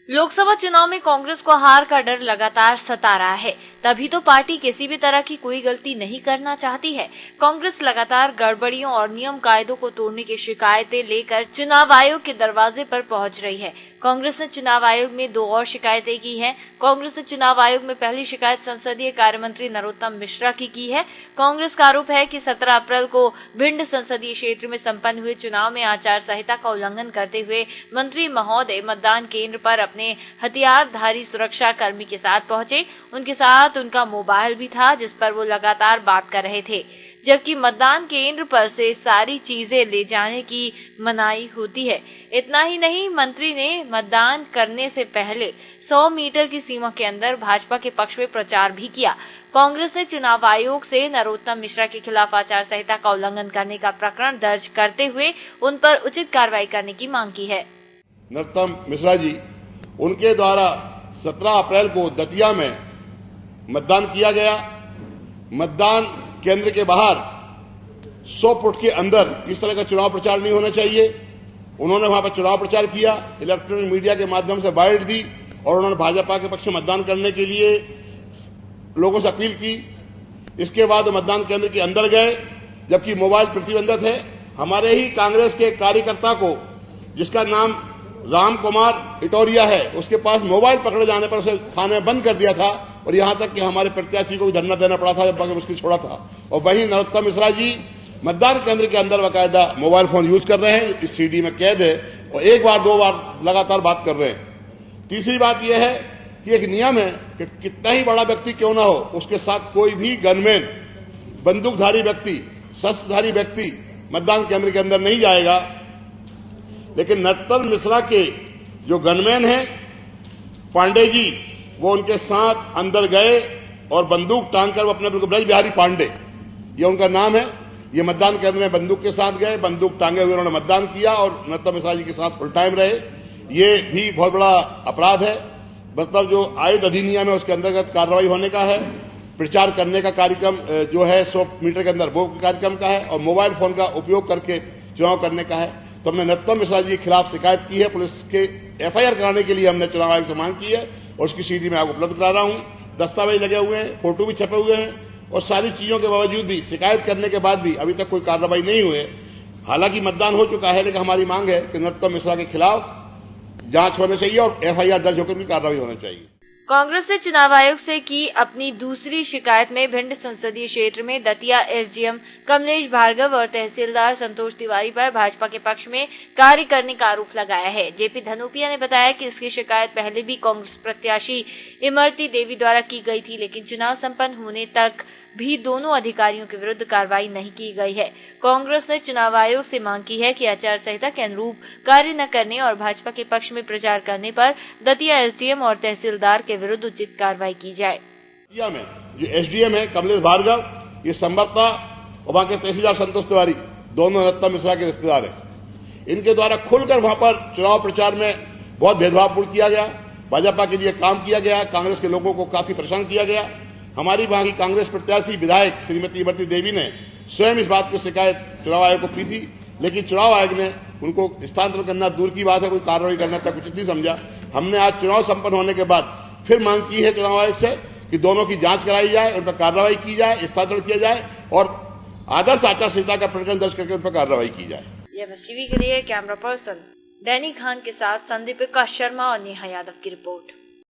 लोकसभा चुनाव में कांग्रेस को हार का डर लगातार सता रहा है, तभी तो पार्टी किसी भी तरह की कोई गलती नहीं करना चाहती है। कांग्रेस लगातार गड़बड़ियों और नियम कायदों को तोड़ने की शिकायतें लेकर चुनाव आयोग के दरवाजे पर पहुंच रही है। कांग्रेस ने चुनाव आयोग में 2 और शिकायतें की हैं। कांग्रेस ने चुनाव आयोग में पहली शिकायत संसदीय कार्य मंत्री नरोत्तम मिश्रा की है। कांग्रेस का आरोप है कि 17 अप्रैल को भिंड संसदीय क्षेत्र में संपन्न हुए चुनाव में आचार संहिता का उल्लंघन करते हुए मंत्री महोदय मतदान केंद्र पर अपने हथियारधारी सुरक्षा कर्मी के साथ पहुंचे। उनके साथ उनका मोबाइल भी था, जिस पर वो लगातार बात कर रहे थे, जबकि मतदान केंद्र पर से सारी चीजें ले जाने की मनाही होती है। इतना ही नहीं, मंत्री ने मतदान करने से पहले 100 मीटर की सीमा के अंदर भाजपा के पक्ष में प्रचार भी किया। कांग्रेस ने चुनाव आयोग से नरोत्तम मिश्रा के खिलाफ आचार संहिता का उल्लंघन करने का प्रकरण दर्ज करते हुए उन पर उचित कार्रवाई करने की मांग की है। नरोत्तम मिश्रा जी, उनके द्वारा 17 अप्रैल को दतिया में मतदान किया गया। मतदान केंद्र के बाहर 100 फुट के अंदर किस तरह का चुनाव प्रचार नहीं होना चाहिए, उन्होंने वहां पर चुनाव प्रचार किया, इलेक्ट्रॉनिक मीडिया के माध्यम से बाइट दी और उन्होंने भाजपा के पक्ष में मतदान करने के लिए लोगों से अपील की। इसके बाद मतदान केंद्र के अंदर गए, जबकि मोबाइल प्रतिबंधित है। हमारे ही कांग्रेस के कार्यकर्ता को, जिसका नाम राम कुमार इटोरिया है, उसके पास मोबाइल पकड़े जाने पर उसे थाने में बंद कर दिया था और यहां तक कि हमारे प्रत्याशी को भी धरना देना पड़ा था जब उसकी छोड़ा था। और वहीं नरोत्तम मिश्रा जी मतदान केंद्र के अंदर बाकायदा मोबाइल फोन यूज कर रहे हैं, इस सीडी में कैद है, और 1 बार 2 बार लगातार बात कर रहे हैं। तीसरी बात यह है कि एक नियम है कि कितना ही बड़ा व्यक्ति क्यों ना हो, उसके साथ कोई भी गनमैन, बंदूकधारी व्यक्ति, शस्त्रधारी व्यक्ति मतदान केंद्र के अंदर नहीं जाएगा। लेकिन नरोत्तम मिश्रा के जो गनमैन हैं पांडे जी, वो उनके साथ अंदर गए और बंदूक टांग कर, वो अपने ब्रज बिहारी पांडे, ये उनका नाम है, ये मतदान केंद्र में बंदूक के साथ गए, बंदूक टांगे हुए उन्होंने मतदान किया और नरोत्तम मिश्रा जी के साथ फुल टाइम रहे। ये भी बहुत बड़ा अपराध है। मतलब जो आयुध अधिनियम है उसके अंतर्गत कार्रवाई होने का है। प्रचार करने का कार्यक्रम जो है 100 मीटर के अंदर वो कार्यक्रम का है और मोबाइल फोन का उपयोग करके चुनाव करने का है। तो हमने नरोत्तम मिश्रा जी के खिलाफ शिकायत की है। पुलिस के FIR कराने के लिए हमने चुनाव आयोग से मांग की है और उसकी CD में आपको उपलब्ध करा रहा हूं। दस्तावेज लगे हुए हैं, फोटो भी छपे हुए हैं और सारी चीजों के बावजूद भी, शिकायत करने के बाद भी अभी तक कोई कार्रवाई नहीं हुई है। हालांकि मतदान हो चुका है, लेकिन हमारी मांग है कि नरोत्तम मिश्रा के खिलाफ जांच होनी चाहिए और FIR दर्ज होकर भी कार्रवाई होनी चाहिए। कांग्रेस ने चुनाव आयोग से की अपनी दूसरी शिकायत में भिंड संसदीय क्षेत्र में दतिया SDM कमलेश भार्गव और तहसीलदार संतोष तिवारी पर भाजपा के पक्ष में कार्य करने का आरोप लगाया है। JP धनोपिया ने बताया कि इसकी शिकायत पहले भी कांग्रेस प्रत्याशी इमरती देवी द्वारा की गई थी, लेकिन चुनाव संपन्न होने तक भी दोनों अधिकारियों के विरुद्ध कार्रवाई नहीं की गई है। कांग्रेस ने चुनाव आयोग से मांग की है कि आचार संहिता के अनुरूप कार्य न करने और भाजपा के पक्ष में प्रचार करने पर दतिया SDM और तहसीलदार के विरुद्ध उचित कार्रवाई की जाए। दतिया में जो SDM है कमलेश भार्गव, ये संभवतः और वहाँ के तहसीलदार संतोष तिवारी दोनों नरोत्तम मिश्रा के रिश्तेदार हैं। इनके द्वारा खुलकर वहां पर चुनाव प्रचार में बहुत भेदभावपूर्ण किया गया, भाजपा के लिए काम किया गया, कांग्रेस के लोगों को काफी परेशान किया गया। हमारी वहां की कांग्रेस प्रत्याशी विधायक श्रीमती इमरती देवी ने स्वयं इस बात की शिकायत चुनाव आयोग को की थी, लेकिन चुनाव आयोग ने उनको स्थानांतरण करना दूर की बात है, कोई कार्रवाई करना तक उचित नहीं समझा। हमने आज चुनाव संपन्न होने के बाद फिर मांग की है चुनाव आयोग से कि दोनों की जांच कराई जाए, उन पर कार्रवाई की जाए, स्थानांतरण किया जाए और आदर्श आचार संहिता का प्रकरण दर्ज करके उन पर कार्रवाई की जाए। MSTV के लिए कैमरा पर्सन डैनी खान के साथ संदीप शर्मा और नेहा यादव की रिपोर्ट।